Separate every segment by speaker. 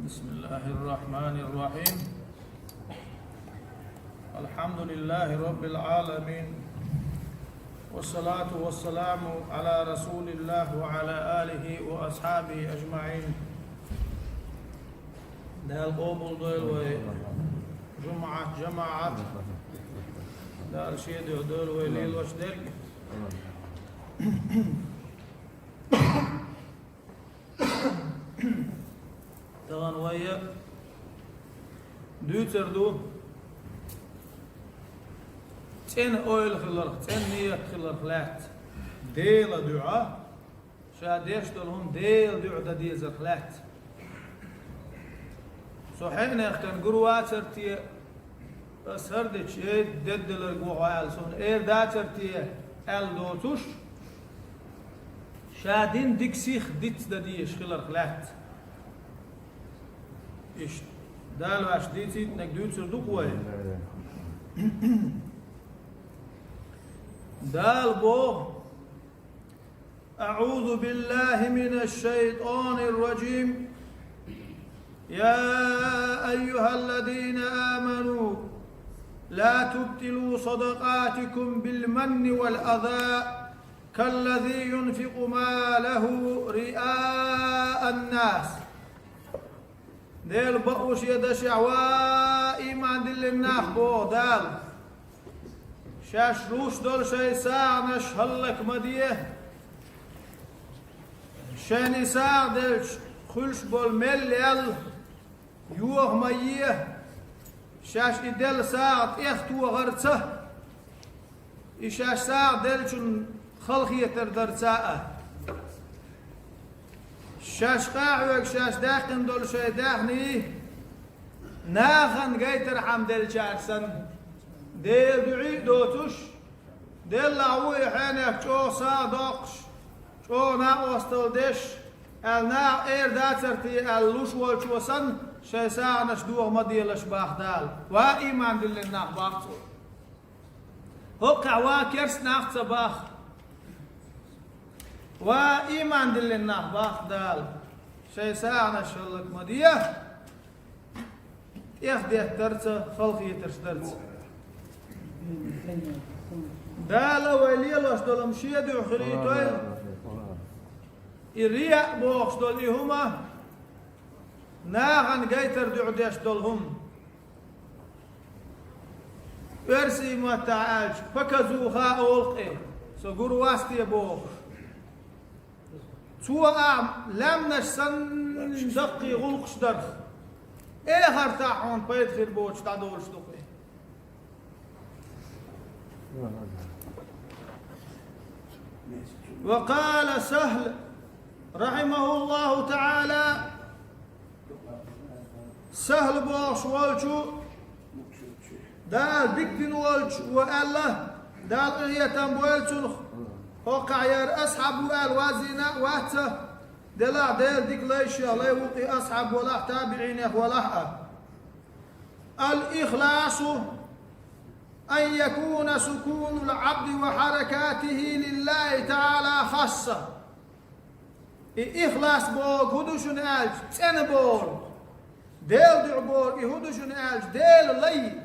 Speaker 1: بسم الله الرحمن الرحيم. الحمد لله رب العالمين، والصلاة والسلام على رسول الله وعلى آله وأصحابه أجمعين. دال قوبل دول جماعة دال شيد دول وليل وشدل تغن ويا دوتر دو تن اويل خلر تن نية خلر خلات ديل دعاء شاديش دولهم ديل دعاء ديزر خلات صحيحنا كان قروات سرتي سردش دد لرجوع سون داترتي دوتوش شادين ديكسيخ ديت دديش خلر خلات إيش دال واش ديتي نقدر سردوك وين دال بو أعوذ بالله من الشيطان الرجيم. يا أيها الذين آمنوا لا تبطلوا صدقاتكم بالمن والأذى كالذي ينفق ماله رئاء الناس. ديل بقوش يد شعواء ما دل الناخ بو دال شاش روش دول شي ساعة نشهلك مديه شاني ساعة دل خلش بول مل يل يوه ميه شاش إدل ساعة إختو غرته إشاش ساعة دل شن خلقية تردر ساعة شاش قاعوك شاش داخن دول شي داخني ناخن قيتر حمد شاكسن ديل دعي دوتش ديل لعوي حينك شو صادقش شو نا وستلدش النا اير داترتي اللوش والشوسن شي ساعة نشدوه مديلش باخدال وإيمان دل الناخ باخصو هقع واكرس ناخ صباخ وإيمان دل الناخ باخدال شي ساعة نشهلك مديه يخدي ترسه خلقي ترسدرس دال وليلوش دول مشيد وخريتوين الرياء بوخش دول إيهما ناغن قيتر دعدش دولهم ارسي متعالج فكزوها أولقي سقور واستي بوخش سوى لم نشسن دقي غلقش درخ إيه هرتاحون بيت خير بوش تعدولش دقي وقال سهل رحمه الله تعالى سهل بوش والشو دال دكتن والش وألا دال إغيتن بوالشو وقع ير أصحاب الوازنة واته دلا ديل ديك ليش لا يوقي أصحاب ولا تابعين ولا الإخلاص أن يكون سكون العبد وحركاته لله تعالى خاصة. إخلاص بول هدوشن ألج تنبول ديل دعبول يهدوشن ألج ديل لي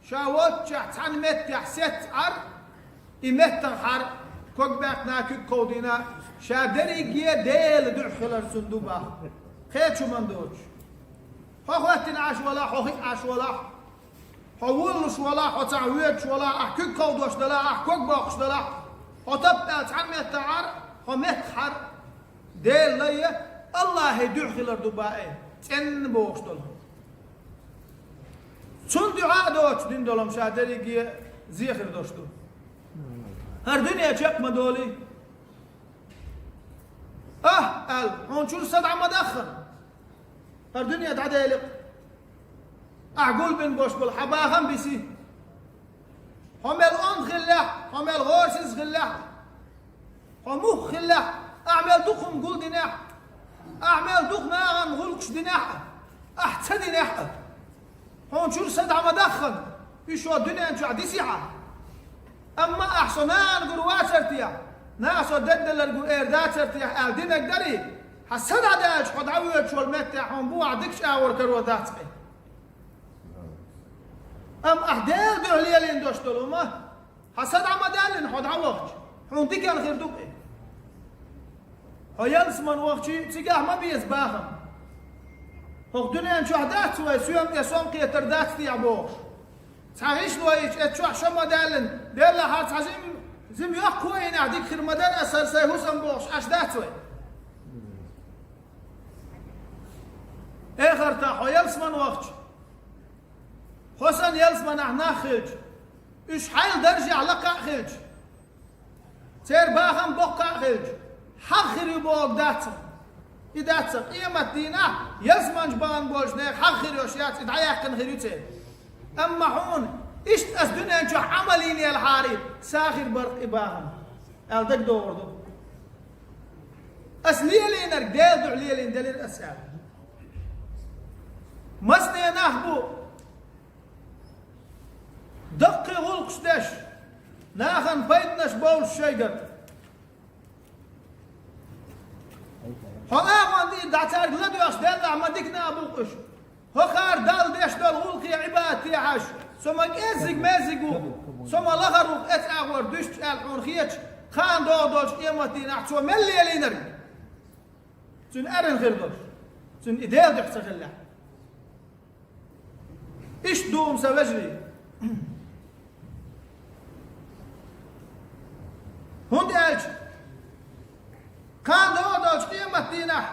Speaker 1: شاوت شحت عن متح ست عر إمتح حر كوك باقنا كوك كودينا شادري جيه ديل دعخل الصندوبة خير شو من دوش خواتين عاش ولا خوخي عاش ولا حولش ولا حتعويش ولا أحكوك كودوش دلا أحكوك باقش دلا حتبقى تعمل تعار حمتحر ديل لي الله يدعخل الدبائي تن بوش دلهم شون دعاء دوش دين دولهم شادري جيه زيخر دوشتو هر دنيا چك مدولي قال هون شو الصدع مدخن هر دنيا تعديلق أعقول بن بوش بالحباهم بيسي هم الأند خلاح هم الغورسز خلاح هم خلاح أعمل دخم قول دناح أعمل دخم ناغن غلقش دناح أحسن دناح هون شو الصدع مدخن بيشو الدنيا انشو عدي سيعة أما أحسنان قروات سرتيا ناسو دد لرجو إيردات سرتيا أردينك دري حسد عداش خد عويل شو المتحهم بو عدكش أور كرو ذاتي أم أحدال دو ليلين دوشتلو ما حسد عمدالين خد عوقش حون دي كان غير دوبي هيانس من وقتي تيجاه ما بيز باهم هو دنيا شو عدات سوى سيوم يسوم قية تردات في عبوش تعيش لويش اتشوح شو مدالن ديال هات عزيم زم يقوين عديك خير مدان أسر سيهوسن بوش أشدات سوى آخر تاحو يلس من وقت حسن يلس من احنا خيج إيش حيل درجة لقا خيج تير باهم بقا خيج حخر يبوك داتر إداتر قيمة دينا يلس من جبان بوش نيك حخر يوشيات إدعيك كن خير يتير أما حون إيش أسدنا انشو عملين يا الحاري ساخر برق إباهم ألدك دور دو أسليلين أرقدال دو عليلين دليل أسال مسني نحبو دقي غلقش داش ناخن بيتناش بول الشيقر هؤلاء دي دعتار لدو أشدال عمدكنا أبوقش هو خار دال ديش دال غلقي عبادتي عاش ثم ازق مازقو ثم لغرو اتاغور دشت الحون خيتش خان دو دوش قيمتي نحتو ملي لينر تن ارن غير دوش تن ادال دحت غلا ايش دوم سوجري هون دالج خان دو دوش قيمتي نح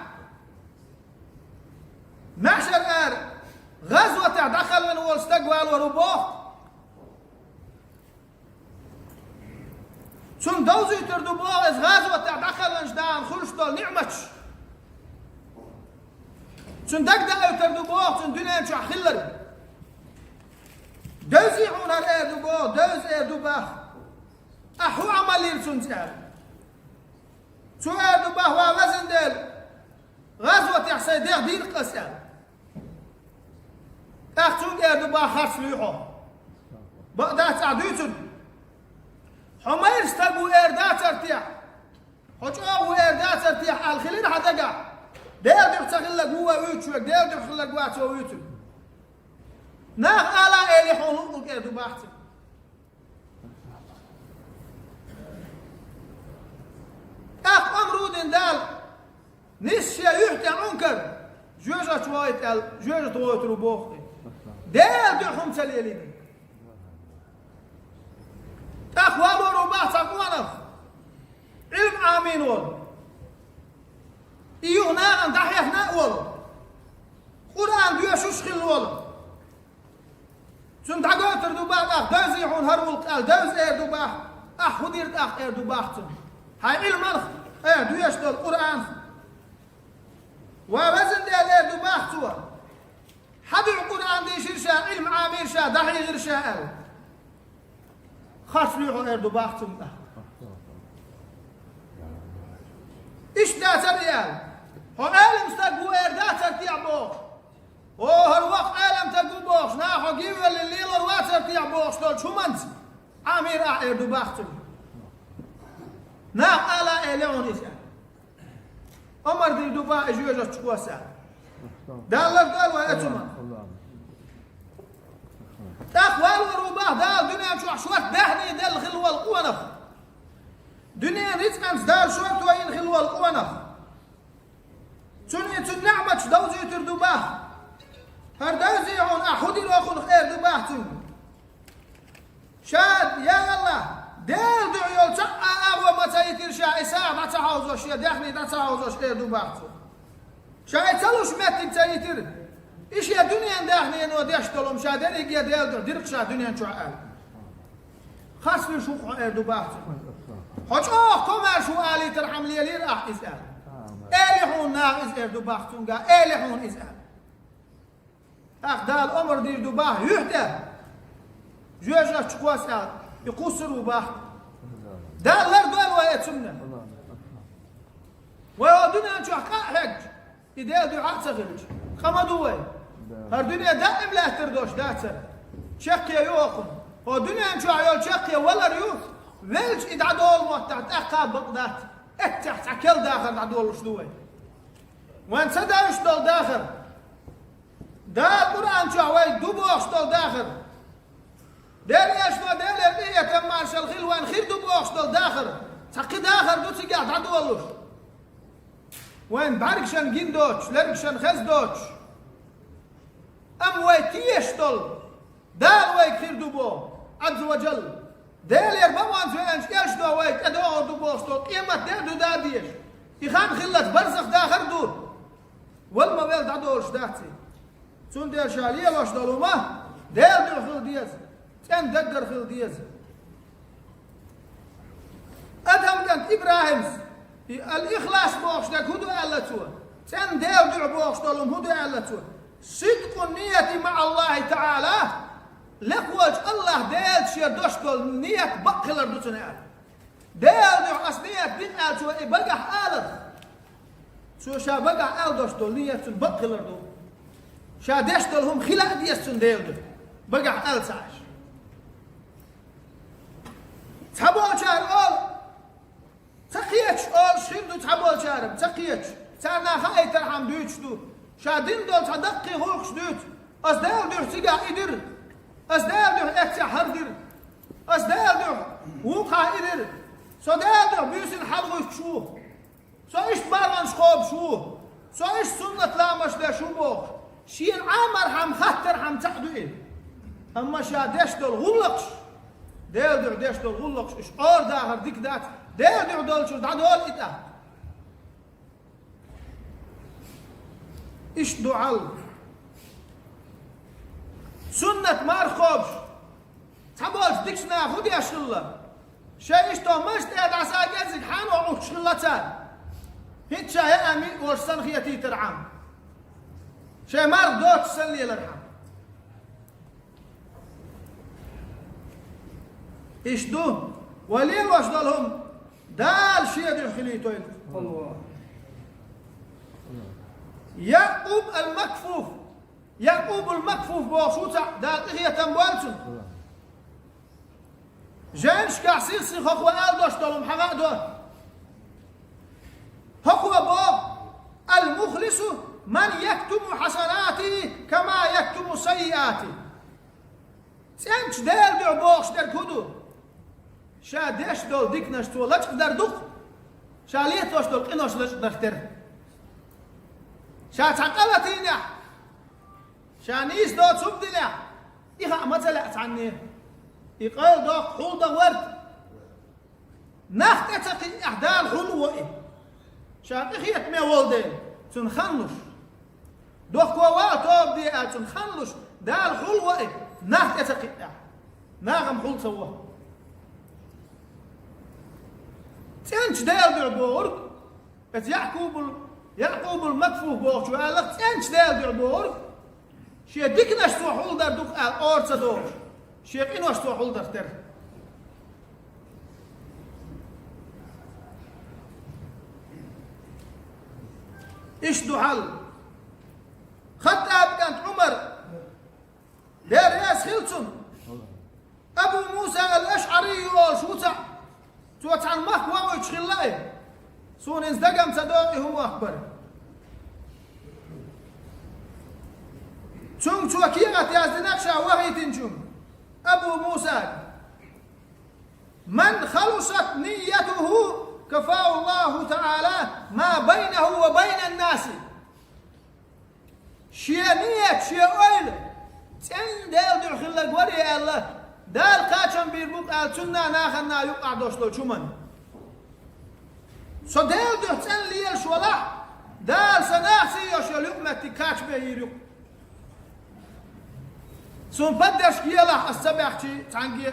Speaker 1: معشر ار غزوة دخل من واستقبل وربوه ثم دوزي تردبوه إذ غزوة دخل من جدان خلشتول نعمتش ثم دقدق تردبوه ثم دنيا شو خلر دوزي عون هالإردبوه دوز إردباه أحو عملين سنسال شو إردباه ووزن ديل غزوة حسيدير دين قسال أختون إردو باخر سليحو بقدات عدوتن حمير استقبو إردات ارتيح حجوه إردات ارتيح الخلين حدقع دير دي بتخلق هو ويتشوك دير دي بتخلق واتو ويتو ناخ آلا إلي حولوك إردو باختن أخ أمرودين دال نسيا يحتي عنكر جوجة شويت جوجة تويت ربوخي دير دحهم سليلين أخوال ورباه تقوانف علم آمين ول إيوه ناغن دحيح ول قرآن ديوشوش خل ول سن تقوى تردوباه أخ دوزي حون هرول قال دوز إردوباه أخ وديرت أخ إردوباه هاي علم أخ ديوش دول قرآن ووزن ديال إردوباه توا حد القرآن دي شرشا علم عامير شا دحي غير شاء خاص ليحو إردو باختم إيش داتر ريال هو عالم استقبو إرداتر تيع بوخ هو الوقت عالم تقبو بوخ ناحو جيوه الليل الواتر تيع بوخ دول شو منت عامير إردو باختم ناح آلا إليون إسان عمر دي دوبا إجيوجة تشكوسا دالك دال ويأتما أخوال ورباه دال دنيا شو عشوات دهني دال خلوة القوانف دنيا ريتمانس دال شوات وين خلوة القوانف تنية النعمة دوزي تردباه هر دوزي عون أحودي وأخون خير دباه تن شاد يا الله دال دعيول شقا أغوى متى يترشا إساء ما تحاوزوش يا داخلي دا تحاوزوش خير دباه تن شاي تلوش متن تيتر إيش يا دنيا داخلي إنه ديش تلوم شادر يجي ديال درك شاد دنيا شو عال خاص في شو قاعد باحث حج كم شو آلي ترحم لي لير إسأل إلي هون ناقص إردو باحثون قا إلي هون إسأل أخدال أمر دير دو باح يهدى جوجة شكوا سأل يقصروا باح دال لر دول ويتسمنا ويودنا شو حق إذا دعاء تغلج خمدوي هر دنيا دائم لا تردوش داتر شقيا يوقن هو دنيا شو عيال شقيا ولا ريوح ويلش إدعدول موتعت أقاب بقدات اتحت عكل داخل عدول شدوي وين سدا يشتغل داخل دا القرآن شعوي دبو يشتغل داخل دير يشتغل دير ليه تمارش الخيل وين خير دبو يشتغل داخل تحقي داخل دو تيجي عدو والله وين باركشن جين دوتش لركشن خز دوتش أم ويتي يشتغل دار ويك خير دبو عز وجل دير يربوان فينش يشتغل ويك أدو دبو يشتغل قيمة دير دو داديش يخان خلت برزخ داخل دور والموبيل دادوش داتي تون دير شاليه واش دلوما دير خل ديز تن ددر خل ديز ادهم كانت ابراهيم الاخلاص بوخش داك هدو علتو تن دير بوخش دلوم هدو علتو صدق النية مع الله تعالى لقوج الله دير شي دوشتل نية بقلر دوتنا دير اصنية بين التو بقى حالت شو شابقع ألدوشتول نية بقلر دو شادشتول هم خلاء ديستون ديودو بقع ألساش تحبول شار أول تقيتش أول شندو تحبول شارم تقيتش تانا خاي ترحم دوتش دو شادين دول تدقي هوكش دوت أصدال دو تيجا إدر أصدال دو إتسا حردر أصدال دو وقع إدر صدال دو بيوسن حلغوش شو سو إيش بارمان شخوب شو سو إيش سنة لامش ده شو بوخ شين عامر هم خطر هم تحدوين أما شادش دول غلقش ديل دو ديش دول غلقش إيش أور داخر ديك دات ديل دو دول شو دول إتا إيش دعال سنة مار خوبش تحبولش ديكش ناخد يا شلة شي إيش تو مش تياد عسا جزك حان وعوش شلتان هيت شاي أمي ورسن خيتي ترعام شاي مار دوت سلي الارحام إيش دو وليل واش دالهم دال شي دو خليتوين الله يعقوب المكفوف يعقوب المكفوف بوشوتا دال إخية تنبوالتون جانش كعسير سي خخوة آل دوش دالهم حقاء دوت هو باب المخلص من يكتم حسناتي كما يكتم سيئاتي سنش دير دو بوخش در كدو شا ديش دول ديك نشتو لچ در دوخ شا ليتوش دول قنوش لچ دختر شا تقلتينيا شا نيس دو تسبدليا إيها مثلا عني يقال دو حول دو ورد نختتقي أحدال حلوة شاقيخيت مي ولدين تنخنلش دوخ كوا توب دي تنخنلش دال حلوة ناخت اتقيا ناغم حل سوا تنش دال دعبورك ات يعقوب المكفوف بوخ شو قالك تنش دال دعبورك شي ديك نشتو حل در دوخ اورصا دوخ شي قينو اشتو حل دفتر إيش دحل خطاب كانت عمر دير ياس خلصن أبو موسى الأشعري شوتا توتع المخوة ويتشخلاي سون ازدقم تدوقي هو أخبر تشم توكيغت يازدناكشا وهي تنشم أبو موسى من خلصت نيته كفاه الله تعالى ما بينه وبين الناس شيء نية شيء أول تن دال دو خلق وري الله دال قاچن بيربوك قال سنة ناخنا يقع دوشلو چمن سو دال دو تن ليل شولا دال سناخسي يوشو لقمتي كاچ بيريق سون بدش كيلا السبعتي تانجي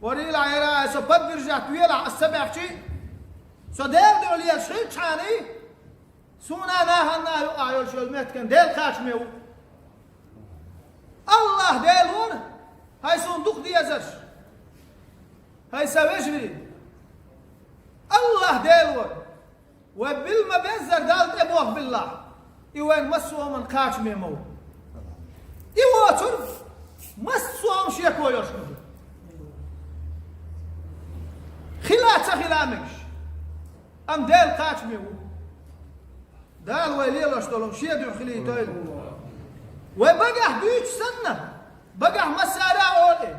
Speaker 1: وري العيرا سو بد رجعت ويلا السبعتي سو دال دو ليل شي چاني سونا ناهنا يقع يوشو المت كان دال قاچ ميو الله دال ور هاي صندوق دي ازش هاي سويجري الله دالور وبالمبزر دالت ابوه بالله ايوان مسوه من قاش ميمو ايواتر مسوهم شيكو يشكو خلات خلامش ام دال قاش ميمو دال ويليل اشتغلهم شيدوا خليتويل وبقى دويش سنة بقى مسارا أولي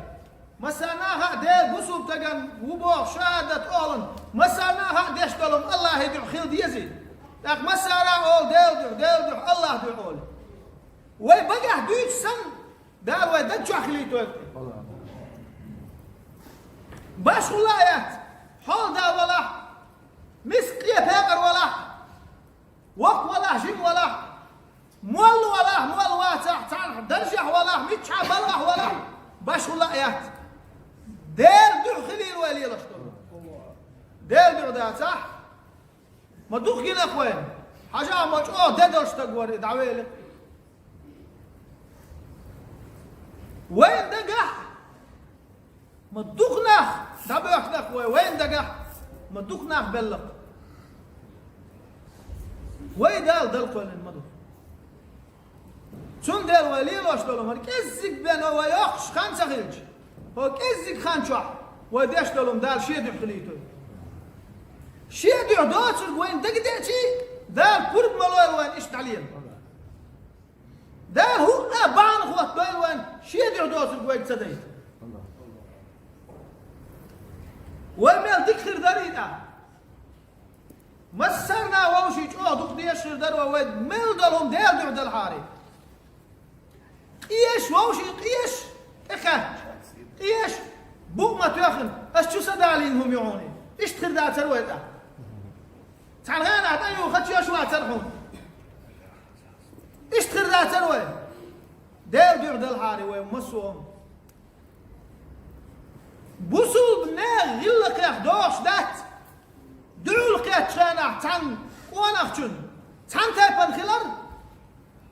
Speaker 1: مساناها ديل بسوب تجن وبوخ شهادة أولن مساناها ديش تلهم الله يدعو خيل ديزي لك مسارا أول ديل الله دعو أولي وبقى دويش سن دال ويدجو خليتويل باش ولايات حول دا ولا مسقية بيقر ولا وق ولا جيم ولا مول ولا مول واتح تعال درجة ولا متشع بلغ ولا باش ولايات دير دعو خليل ولي لشتر دير دعو دا صح ما دوخ كنا اخوين حاجة مجعو ديدر شتقوري دعويلك وين دقح ما دوخناخ دابا اخنا وين دقح ما دوخناخ بلق وين دال قولن مدو چون دل ولي لاشتلو مر كزك بنا وياخش خان سخيلج هو كزك خان شو وداشتلو دال شي دخليتو شي دعواتر وين دقدعتي دال قرب ملويل وين ايش عليهم دال هو بان اخوات دويل وين شي دعواتر وين تصديت ومال تكثر دريدا مسرنا ووشي جو دوق ديشر دروا وين مل دلهم ديل دعو دل حاري قيش ووشي قيش اخا قيش بوق ما تاخن اش شو صدالين هم يعوني ايش تخر دا تروي دا تعال غانا هتايو خدشي شو ترحون ايش تخر دا تروي ديل دعو دل حاري ومسوهم بوسو بناغ غلق يخدوش دات دعو لقيت خانع تان وانا خشن تان تايبان خلال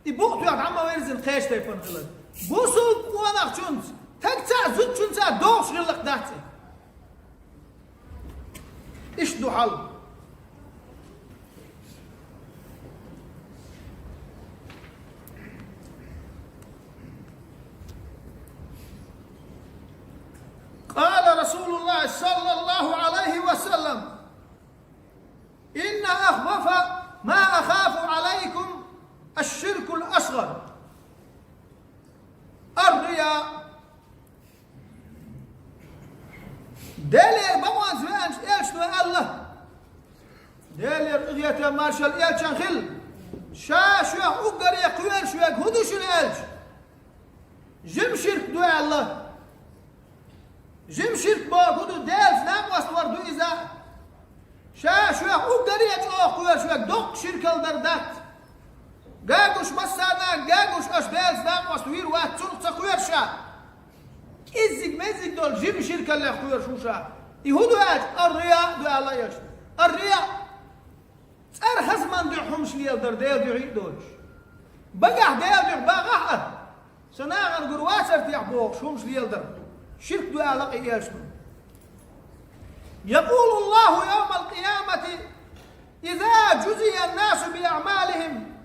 Speaker 1: يبوق تويات عما ويرزن خيش تايبان خلال بوسو وانا خشن تاكتا زود شنسا دوش غلق داتي ايش دو حل قال رسول الله صلى الله عليه وسلم إن أخوف ما أخاف عليكم الشرك الأصغر الرياء دليل بوان زمان إيش نوع الله دليل رغية مارشال إيش خل شاشوا أقر يقوير شوية هدوش الإيش جم شرك دعاء الله جم شرك باقودو ديل نام وستوردو إذا شاشوا أقر يقوير شوية دوق شرك الدردات قاقوش مسانا قاقوش أشدال نام وستوير واتسون تقوير شا إزيق مزيق دول جم شرك اللي يقوير شوشا يهودو ايش الرياء دعاء الله يشتر الرياء أرخص من دعهمش ليال در ديل دعي دوش بقح ديل دع باقح سناغ القرواسر تيعبوك شومش ليال در شرك دعاء لقي يشتر يقول الله يوم القيامة إذا جزي الناس بأعمالهم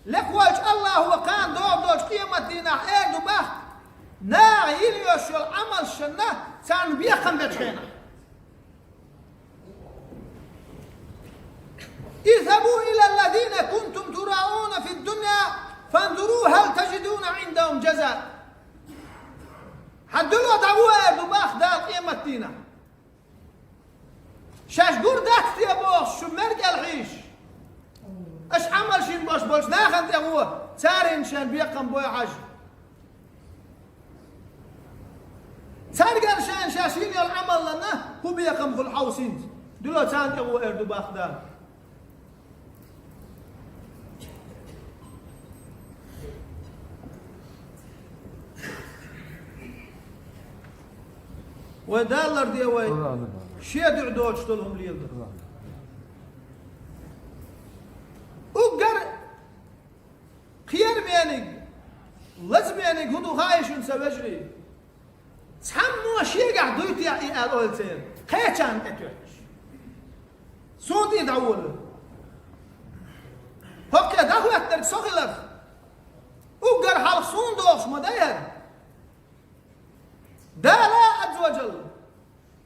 Speaker 1: لقواج الله وكان دوش قيمة دينا ايدو بخت نا يليوش العمل شنه سان بيخم بتخينا اذهبوا إلى الذين كنتم تراؤون في الدنيا فانظروا هل تجدون عندهم جزاء حدلوا دعوة ايدو بخت دار قيمة دينا شاش قردات يا بوش شو مرق العيش اش عمل شين بوش ناخن هو سارين شان بيقم بوي حاج سارقر شان شاشين العمل لنا هو بيقم في الحوسين دلو تان هو اردو باخدان ودالر دي وي شيدع دوش تلهم ليلدر وقر خير ميانيك لزميانيك هدو خايشون سبجري تحمو شيقع دويتي يا الأول سير خيشان اتوش صوت يدعول هكا دهو يترك سخلف وقر حال صون دوش مداير دا لا عز وجل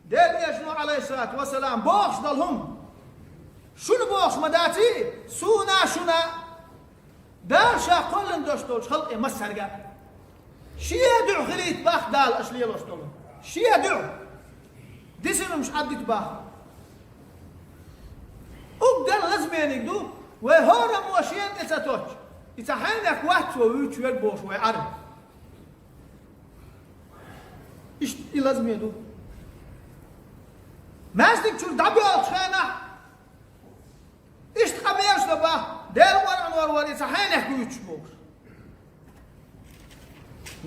Speaker 1: دير يشنو عليه الصلاة والسلام بوخش دلهم شنو بوخ مداتي سونا شنا دار شا قلن دوشتول خلق مسرقة شيا دعو خليت باخ دال أشلي لوشتول شيا دعو ديسنو مش عدت باخ أقدر لازمين يقدو وهورا موشين إتاتوش إتحينك وقت ويوش ويربوش ويعرب إيش لازم يدو مازنك شو دبيوت خينا إيش تقبيش لبا دير ور إتحينك ويوش بوش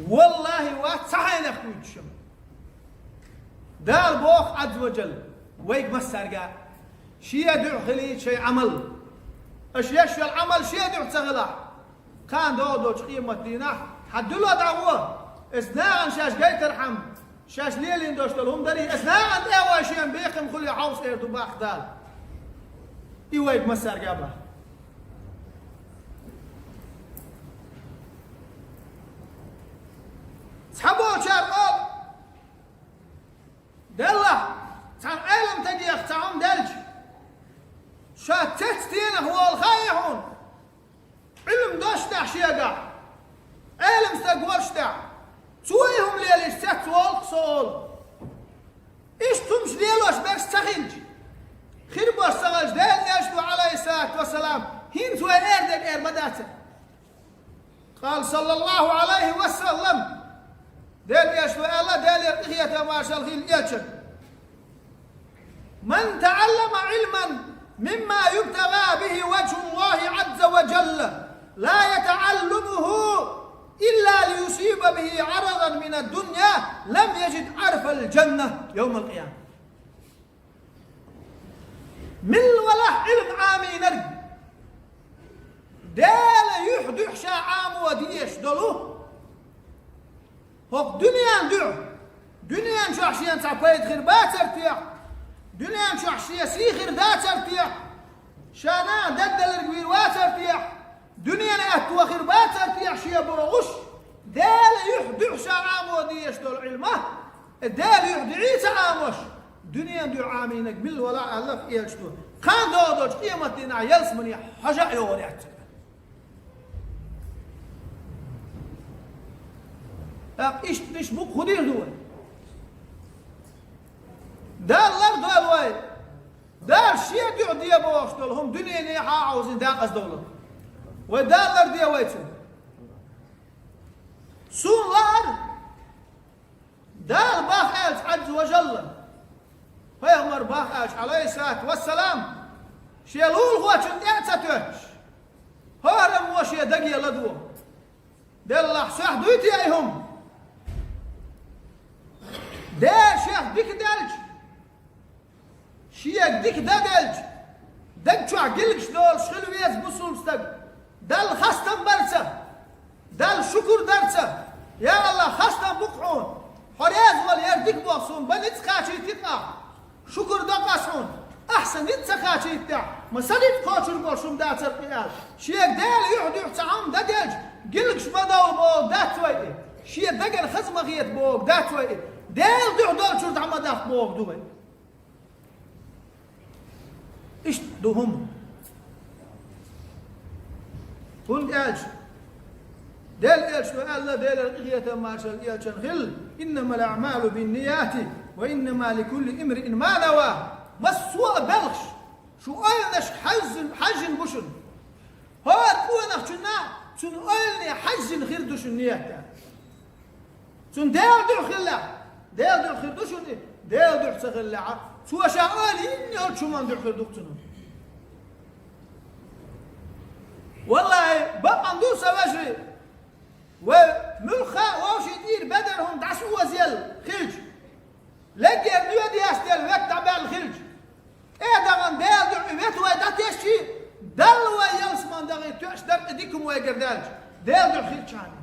Speaker 1: والله وقت صحينك ويوش دار بوخ عز وجل ويك مسرقا شي يدعو خليل شي عمل اش يشفي العمل شي يدعو تغلع كان دودو قيمة دينه حدلو دعوه اسناعا شاش جاي ترحم شاش ليلين دوشتلهم دري اسناعا ايوا شيئا بيقم خلي عوص ايردو باخدال ايويك مسرقا با سحبوا شارقوب دلة تعال علم تجي اختعم دلج شاتت دينه هو الخايحون علم دوشتع شيقع علم استقورشتع تويهم ليلي ست والقصول ايش تمش ليلوش بس تخنج خير بوش سغلج ديل يشدو عليه الصلاة والسلام هين توي اردك اير بداته قال صلى الله عليه وسلم ديل يشدو الله ديل يرقية ماشا الخيل يلشن من تعلم علما مما يبتغى به وجه الله عز وجل لا يتعلمه إلا ليصيب به عرضا من الدنيا لم يجد عرف الجنة يوم القيامة من ولا علم عامي نرد دال يحدح شا عام وديش دلو هو دنيا شو عشيان تعبيد خربات ارتياح دنيا شو عشية سيخر ذات ارتياح شانا ددل الرقبير وات ارتياح دنيا أتوا خربات ارتياح شيا بروغش دال يحدح شا عام وديش دول علمه دال يحدعي تعامش دنيا دو عامينك بال ولا ألف إيجتو كان دودوش قيمة دينا يلسمني حجا يوريات إيش تشبك خدير دول دار لر دول واي دار شيء ديو ديا بوش دول هم دنيا نيحا عاوزين داقس دولة ودار لر ديا وايتو سون لر دار باخ ألت عز وجل فيغمر باخ ألت عليه الصلاة والسلام شيلول غواتشن ديعتاتوش هارم وشي دقيا لدو دل الله صح دويتي أيهم دار شيخ ديك دالج شيخ ديك دالج دق شو عقلك شلول شخلو يز بصول ستق دل خستم برسه دل شكر درسه يا الله خستم بقعون حريز واليردك بوصون بنت خاشي تقع شكر دقاسون احسن انت خاشي تقع مسالت كوتشر بوشم دات القيال شيخ دال يحدو يحتعام دالج قلك شبداو بوك دات ويدي شيخ دقل خزمه غيت بوك دات ويدي دال دول شرط عما داف بوك دوي ايش دوهم قلت ايش دال ايش الله دال القية ما شاء الله خل انما الاعمال بالنيات وانما لكل امرئ ما نوى بس سوء بلغش شو اينش حجن بشن هاد كونا خشنا شن ايني حجن خردوش النيات شن دال دو خلا دال دو خردوش دال دو تغلع شو شاولي اني شو ما ندو خردوكتنا والله بقى ندوس وجري وملخا واش يدير بدنهم دعسوا وزيل خلج لقي نودي استل وقت تبع الخلج ايه دغن دال دو بيت ويداتشي دل ويلسمان دغي توش در اديكم ويقردالج دال دو خلج يعني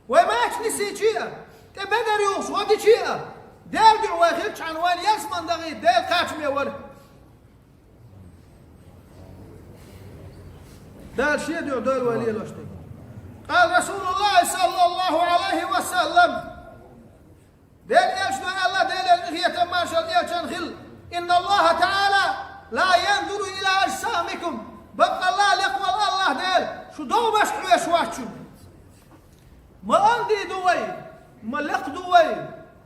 Speaker 1: وماش نسيتشيا تبدر يوش ودي شيا دال دو ويخلج عن وين يلسمان دغي دال قاتم يور دال شيء دول ولي لوشتي قال رسول الله صلى الله عليه وسلم ديل يشنو الله ديل الغية ما شاء الله خل إن الله تعالى لا ينظر إلى أجسامكم بقى الله لقوى الله ديل شو دومش حويش واتشو ما عندي دوي ما لق دوي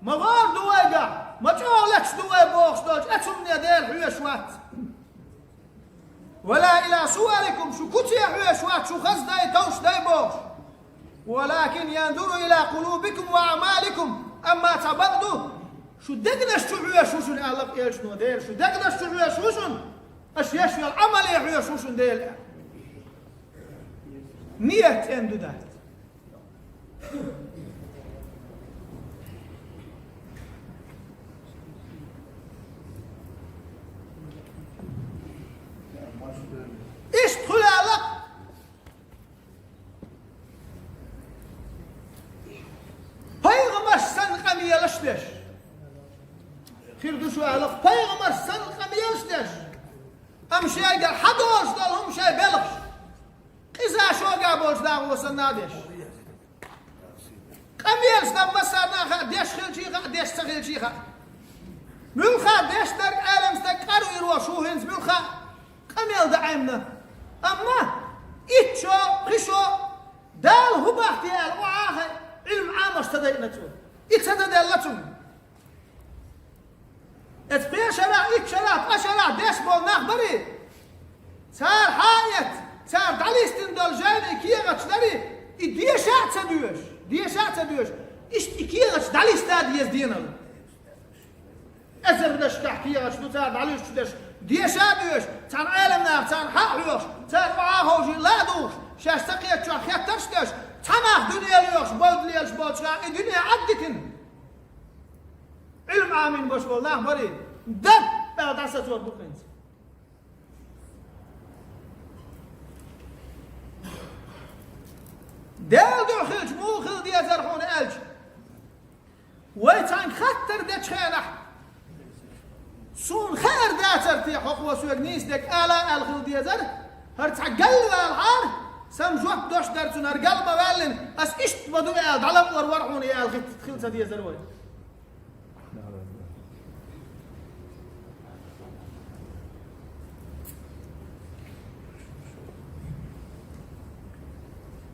Speaker 1: ما غار دوي قاع ما جولكش دوي بوخش دوج أتمنى ديل حويش وات ولا إلى صوركم شو كتي حويش وات شو خز داي توش داي بوخش ولكن ينظر إلى قلوبكم وأعمالكم أما تبغضوا شو دقناش تعويش وشون الله إيش نو ديل شو دقناش تعويش وشون أش يشوي العمل يعويش وشون ديل نية اندو دات إيش تخلى لك Peygamber sen kamiyeliştir. Khirdu şu alaq Peygamber sen kamiyeliştir. Am şey gel hados dalhum şey belx. Qiza şu gaboz da olsa nadiş. Kamiyelişten masarna deş khilchi deş sakhilchi kha. Mülkha deşler alemstek qaru yirwa şu hins mülkha kamiyel da aymna. Amma itcho qisho dal hubahtiyal waahe علم عام اشتدينا تون اتسدد اللتون اتقيا شرع اتشرع اشرع ديش بول ناخبري صار حايت صار داليستن دول جاني كيغتش داري ديشات سدوش ايش كيغتش داليستاد يزدينال ازر دش كيغتش دو صار داليش دش ديشات دوش صار عالم نار صار حاوش صار معاهوجي لا دوش شاش تقيت شو خيتش دش تناخ دنيا ليوش بود ليش بود شا الدنيا عدتن علم عامين باش والله مريض دب بعد عسى صور بقينز دال دو خلج مو خل دي زرحون الج ويتان خطر دتش خينح سون خير داتر تي حقوق سوق نيس دك الا الخل دي زر هرت قل العار سمجوت دوش درتون ارقل بوالن اس اشت بدو يا ضلب ورورحون يا الخيت خلصه دي زروي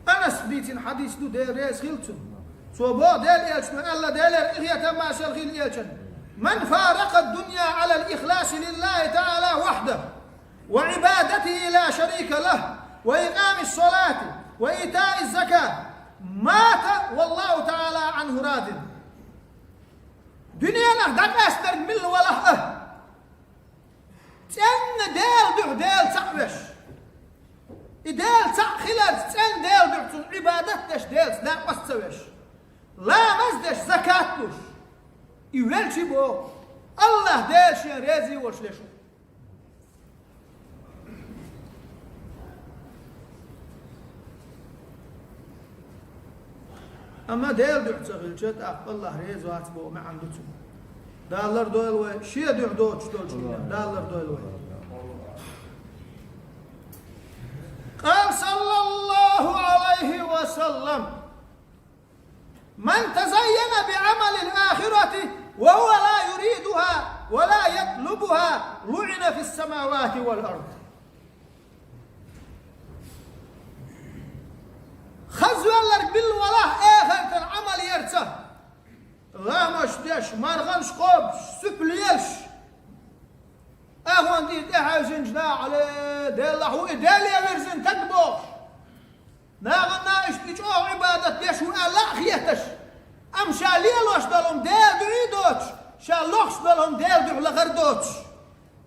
Speaker 1: انس بيتين حديث دو دير ريس خلتون سو بو ديل يلشن الله ديل اخيا تما شرخيل يلشن من فارق الدنيا على الاخلاص لله تعالى وحده وعبادته لا شريك له وإقام الصلاة وإيتاء الزكاة مات والله تعالى عنه راضٍ دنيا له دق أستر مل وله تن ديل دح ديل تعبش ديل تع خلال تن ديل دحتون عبادتش ديل لا قصوش لا مزدش زكاتش يولشي بو الله ديل شي ريزي وشلشو أما ديل دعت غلشت الله ريز واتبو ما عنده تسمو دالر دويل وي شي دع دوتش دالر دويل وي قال صلى الله عليه وسلم من تزين بعمل الآخرة وهو لا يريدها ولا يطلبها لعن في السماوات والأرض خزوالك بالولاء آخر العمل يرتى غامش ديش مرغنش قوبش سبليش أهوان دي ديها زنجنا على ديلا هو ديلي ورزن تكبوش ناغنا اشتجو عبادة ديش وألا خيتش أم شاليلوش دلهم ديل دعيدوش شالوش دلهم ديل دعو لغردوش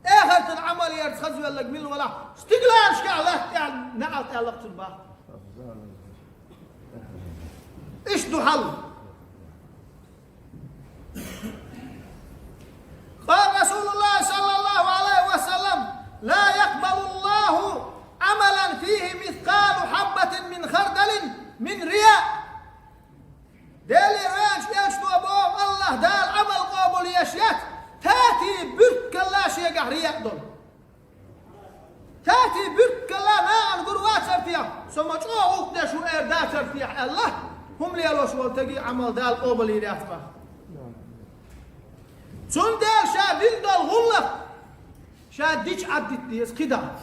Speaker 1: آخر العمل يرتى خزوالك بالولاء استقلالش كالله نعط يالك تنباه إيش دو حل قال رسول الله صلى الله عليه وسلم لا يقبل الله عملا فيه مثقال حبة من خردل من رياء دالي رانش يشتو أبوهم الله دال عمل قابل يشيات تاتي برك الله شيقه رياء دول تاتي برك الله ما أنقر واتر فيها ثم جوه وقدش وإرداتر فيها الله هم ليالوش والتقي عمل دال قابل يراتبه سون دال شادين دال غلق شاد ديش عدت ديس قدا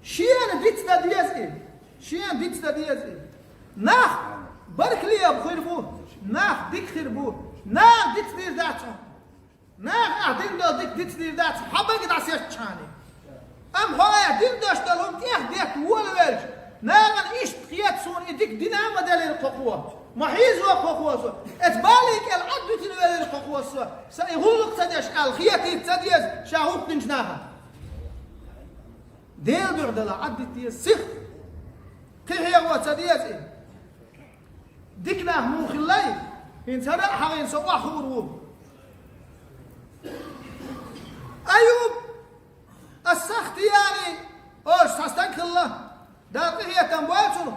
Speaker 1: شيان ديتنا ديازي شيان ديتنا ديازي ناخ بارك لي يا بخير بو ناخ ديك خير بو ناخ ديت دير داتو ناخ اعطين دو ديك ديت دير داتو حبا قد عسير تشاني ام هوايا دين داشت لهم تيخ ديت والوالج ناغن ايش تخيات سون اديك دينامة دالي القوة محيز وقوة اتباليك العدو تنوالي القوة سيغلق تديش الخياتي تديش شاهوك تنجناها ديل بعد عدت يسخ كي هي وتديز ديكنا مو خلاي ان ترى حين سوا خبرو ايوب السخت يعني اوش تستنك الله داقي هي تنبواتو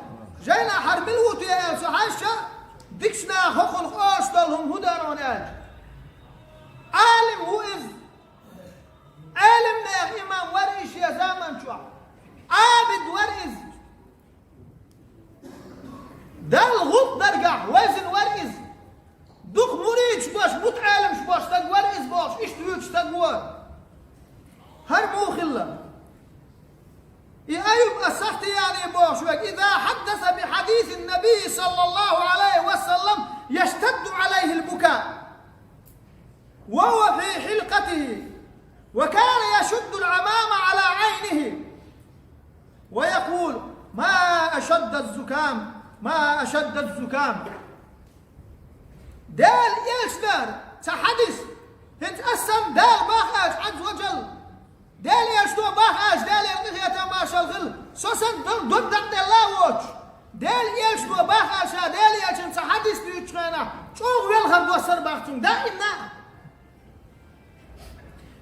Speaker 1: جينا حرب الوت يا سحاشا ديكشنا خخل اوش دلهم هدارون اج عالم هو إذ عالمنا يا إمام ورئيش يا زمن شو عابد ورئيس ده الغط درجع وزن ورئيس دوك مريد شباش متعالم شباش تق ورئيس باش إيش تقول تقوى هرمو خلا يا أيوب أسخت يعني باش إذا حدث بحديث النبي صلى الله عليه وسلم يشتد عليه البكاء وهو في حلقته وكان يشد العمامة على عينه ويقول ما أشد الزكام ما أشد الزكام دال يشدار تحدث هتقسم دال باخاش عز وجل دال يشدو باخاش دال يغنية ما شغل سوسن دون دق دال لاوش دال يشدو باخاش دال يشن تحدث بيوتشغينا شوغ ويلخم دوسر باختون دائما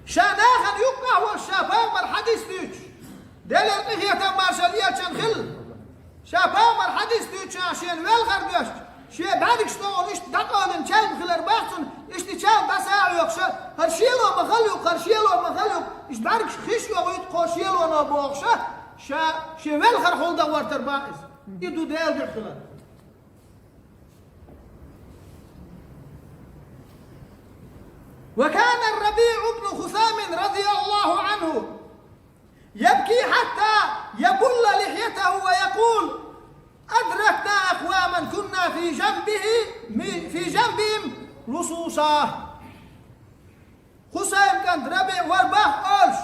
Speaker 1: شاناخن يقع والشافا مرحديث ديوش دال يغنية ما شغل خل شافا مرحديث ديوش عشان ويلخم دوش شيء بعدك شلون إيش دقون نشال بخلر باختون إيش تشال بساعة يقشة هرشيلو مخلوق هرشيلو مخلوق إيش بعدك خش يقعد قاشيلو أنا باخشة شيء ويلخر حول دوار تربائز يدو دال دخلر وكان الربيع بن خثام رضي الله عنه يبكي حتى يبل لحيته ويقول أدركنا أقواما كنا في جنبهم لصوصا خثام كان ربيع ورباح أولش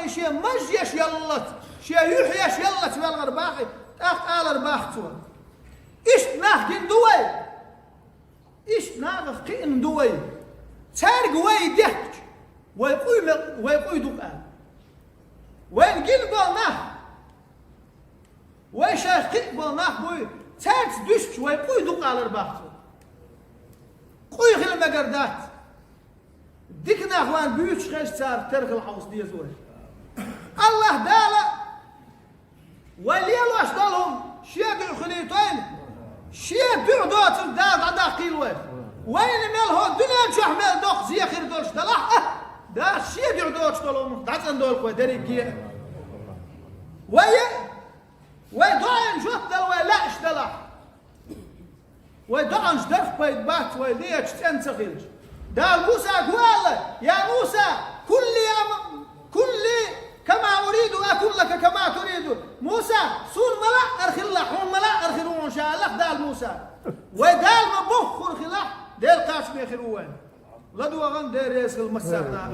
Speaker 1: والغي شيء مجيش يلت شيء يحيش يلت والغرباخي تاق آل رباختوا إيش ناخ دوي إيش ناقف قين دوي تارق ويدك ويقوي دقان وين قلبه ناه ويشاش قلبه ناه بوي تارس دشت ويقوي دقان الرباحتو قوي خل المقردات ديك ناخوان بيوتش خيش تار ترك الحوص دي زوي الله دالا واليلو اشتالهم شيء خليتين شيء بيعدوت الداد عدا قيل وين مالهو الدنيا جحمل دوق زي خير دولش دلح دا شيء بيعدوت دولهم دعتن دول كوي دريكي ويدعن جوت دل ويلاش دلح ويدعن جدرف بيت بات ويليش تنسخيلش دا موسى قال يا موسى كل كما أريد أكون لك كما تريد موسى سون ملا أرخلا حون ملا أرخلون إن شاء الله دال موسى ودال مبوخ أرخلا دال قاش بيخلوان لدوا غن دير يسخل مسافنا